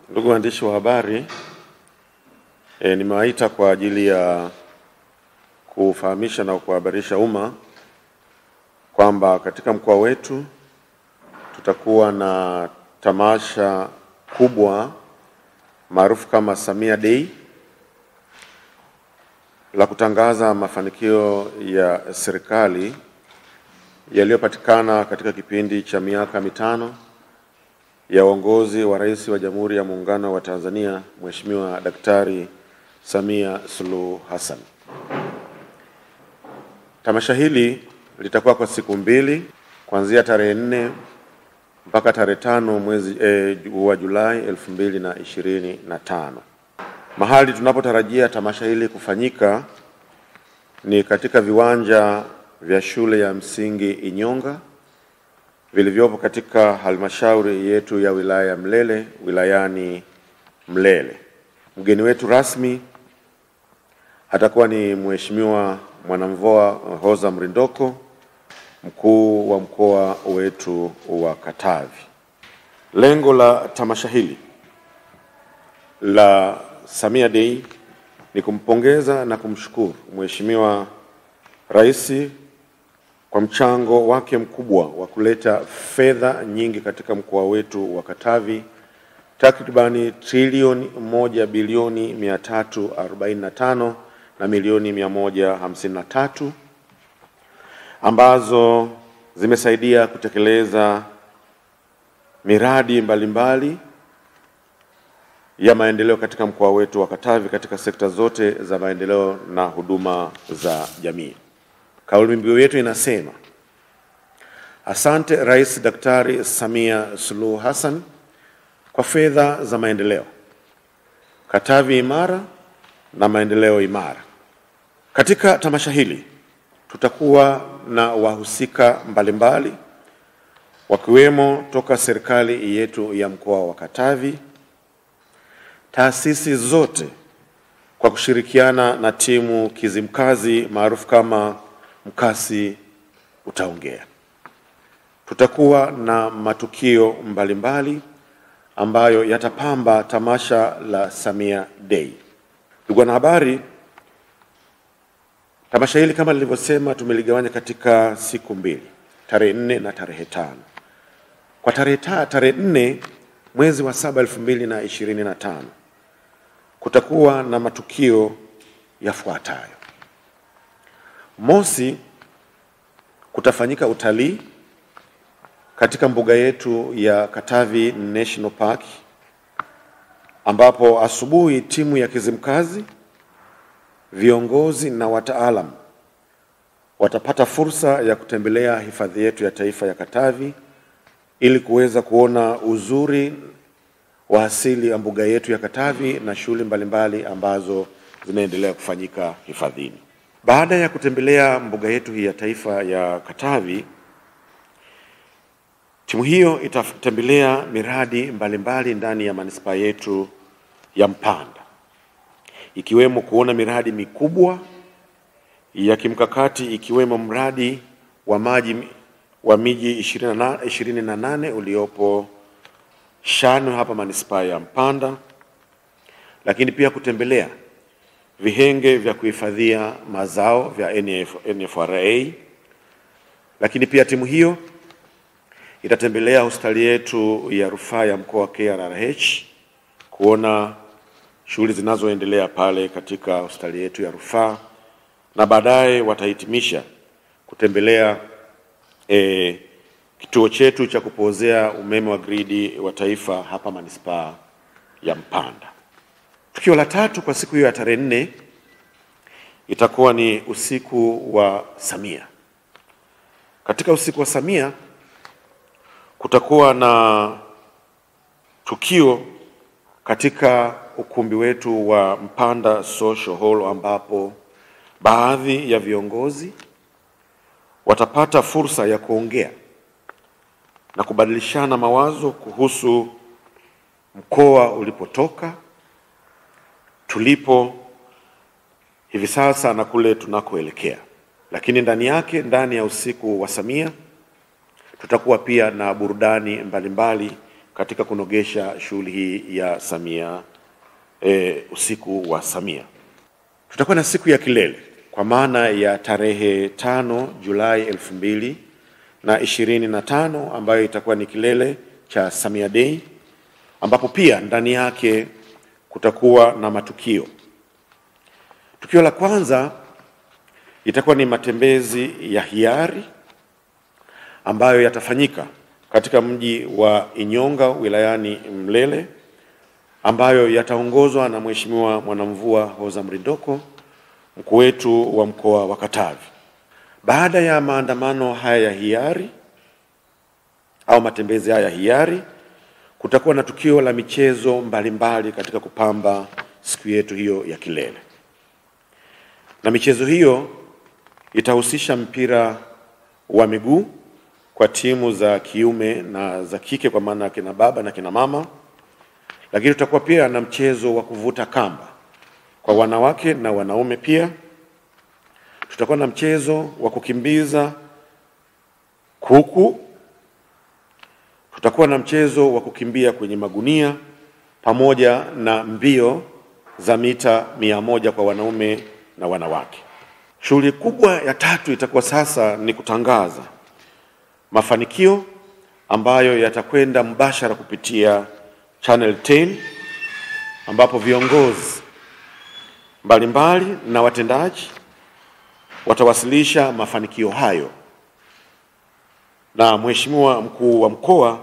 Ndugu waandishi wa habari, nimewaita kwa ajili ya kufahamisha na kuhabarisha umma kwamba katika mkoa wetu tutakuwa na tamasha kubwa maarufu kama Samia Day la kutangaza mafanikio ya serikali yaliyopatikana katika kipindi cha miaka mitano ya uongozi wa Rais wa Jamhuri ya Muungano wa Tanzania Mheshimiwa Daktari Samia Suluhu Hassan. Tamasha hili litakuwa kwa siku mbili kuanzia tarehe 4 mpaka tarehe 5 mwezi wa Julai 2025. Mahali tunapotarajia tamasha hili kufanyika ni katika viwanja vya shule ya msingi Inyonga vilivyopo katika halmashauri yetu ya wilaya ya Mlele, wilayani Mlele. Mgeni wetu rasmi atakuwa ni Mheshimiwa Mwanamvua Hoza Mrindoko, mkuu wa mkoa wetu wa Katavi. Lengo la tamasha hili la Samia Day ni kumpongeza na kumshukuru Mheshimiwa Rais kwa mchango wake mkubwa wa kuleta fedha nyingi katika mkoa wetu wa Katavi, takribani trilioni 1 bilioni 345 na milioni 153 ambazo zimesaidia kutekeleza miradi mbalimbali ya maendeleo katika mkoa wetu wa Katavi katika sekta zote za maendeleo na huduma za jamii. Kauli mbiu yetu inasema: Asante Rais Daktari Samia Suluhu Hassan kwa fedha za maendeleo. Katavi imara na maendeleo imara. Katika tamasha hili tutakuwa na wahusika mbalimbali wakiwemo toka serikali yetu ya mkoa wa Katavi, taasisi zote kwa kushirikiana na timu Kizimkazi maarufu kama Mkasi Utaongea. Tutakuwa na matukio mbalimbali ambayo yatapamba tamasha la Samia Day. Ndugu wanahabari, tamasha hili kama nilivyosema tumeligawanya katika siku mbili, tarehe 4 na tarehe 5. Kwa tarehe 4 mwezi wa 7 2025 kutakuwa na matukio yafuatayo. Mosi, kutafanyika utalii katika mbuga yetu ya Katavi National Park, ambapo asubuhi timu ya Kizimkazi, viongozi na wataalamu watapata fursa ya kutembelea hifadhi yetu ya taifa ya Katavi ili kuweza kuona uzuri wa asili ya mbuga yetu ya Katavi na shughuli mbalimbali ambazo zinaendelea kufanyika hifadhini. Baada ya kutembelea mbuga yetu hii ya taifa ya Katavi, timu hiyo itatembelea miradi mbalimbali ndani ya manispaa yetu ya Mpanda, ikiwemo kuona miradi mikubwa ya kimkakati, ikiwemo mradi wa maji wa miji 28 uliopo Shano hapa manispaa ya Mpanda, lakini pia kutembelea vihenge vya kuhifadhia mazao vya NFRA. Lakini pia timu hiyo itatembelea hospitali yetu ya rufaa ya mkoa wa KRRH kuona shughuli zinazoendelea pale katika hospitali yetu ya rufaa, na baadaye watahitimisha kutembelea kituo chetu cha kupozea umeme wa gridi wa taifa hapa manispaa ya Mpanda. Tukio la 3 kwa siku hiyo ya tarehe 4 itakuwa ni usiku wa Samia. Katika usiku wa Samia kutakuwa na tukio katika ukumbi wetu wa Mpanda Social Hall, ambapo baadhi ya viongozi watapata fursa ya kuongea na kubadilishana mawazo kuhusu mkoa ulipotoka, tulipo hivi sasa na kule tunakoelekea. Lakini ndani yake, ndani ya usiku wa Samia, tutakuwa pia na burudani mbalimbali katika kunogesha shughuli hii ya Samia, usiku wa Samia. Tutakuwa na siku ya kilele kwa maana ya tarehe 5 Julai 2025 ambayo itakuwa ni kilele cha Samia Day, ambapo pia ndani yake kutakuwa na matukio. Tukio la kwanza itakuwa ni matembezi ya hiari ambayo yatafanyika katika mji wa Inyonga wilayani Mlele, ambayo yataongozwa na Mheshimiwa Mwanamvua Hoza Mrindoko, mkuu wetu wa mkoa wa Katavi. Baada ya maandamano haya ya hiari au matembezi haya ya hiari, kutakuwa na tukio la michezo mbalimbali katika kupamba siku yetu hiyo ya kilele. Na michezo hiyo itahusisha mpira wa miguu kwa timu za kiume na za kike kwa maana kina baba na kina mama. Lakini tutakuwa pia na mchezo wa kuvuta kamba kwa wanawake na wanaume pia. Tutakuwa na mchezo wa kukimbiza kuku. Tutakuwa na mchezo wa kukimbia kwenye magunia pamoja na mbio za mita 100 kwa wanaume na wanawake. Shughuli kubwa ya tatu itakuwa sasa ni kutangaza mafanikio ambayo yatakwenda mbashara kupitia Channel 10, ambapo viongozi mbalimbali na watendaji watawasilisha mafanikio hayo, na Mheshimiwa mkuu wa mkoa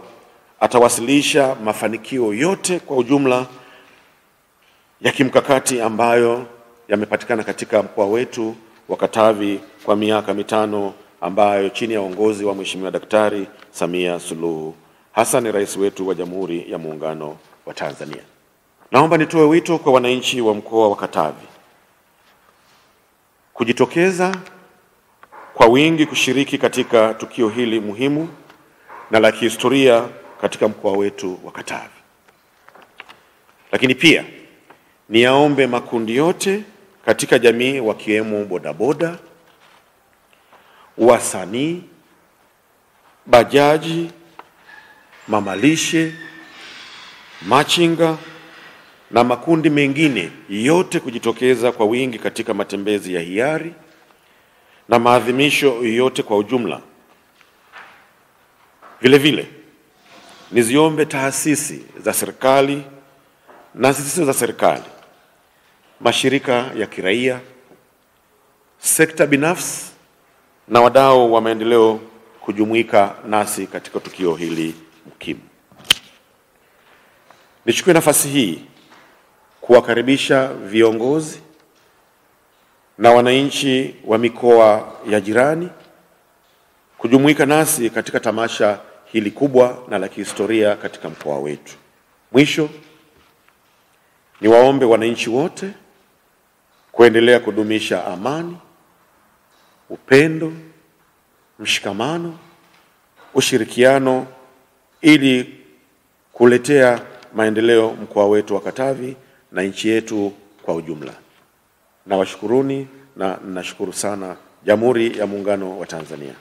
atawasilisha mafanikio yote kwa ujumla ya kimkakati ambayo yamepatikana katika mkoa wetu wa Katavi kwa miaka 5 ambayo chini ya uongozi wa Mheshimiwa Daktari Samia Suluhu Hassan, rais wetu wa Jamhuri ya Muungano wa Tanzania. Naomba nitoe wito kwa wananchi wa mkoa wa Katavi kujitokeza kwa wingi kushiriki katika tukio hili muhimu na la kihistoria katika mkoa wetu wa Katavi. Lakini pia niyaombe makundi yote katika jamii wakiwemo bodaboda, wasanii, bajaji, mamalishe, machinga na makundi mengine yote kujitokeza kwa wingi katika matembezi ya hiari na maadhimisho yote kwa ujumla. Vile vile niziombe taasisi za serikali na zisizo za serikali, mashirika ya kiraia, sekta binafsi na wadau wa maendeleo kujumuika nasi katika tukio hili muhimu. Nichukue nafasi hii kuwakaribisha viongozi na wananchi wa mikoa ya jirani kujumuika nasi katika tamasha hili kubwa na la kihistoria katika mkoa wetu. Mwisho, niwaombe wananchi wote kuendelea kudumisha amani, upendo, mshikamano, ushirikiano ili kuletea maendeleo mkoa wetu wa Katavi na nchi yetu kwa ujumla. Nawashukuruni na nashukuru sana Jamhuri ya Muungano wa Tanzania.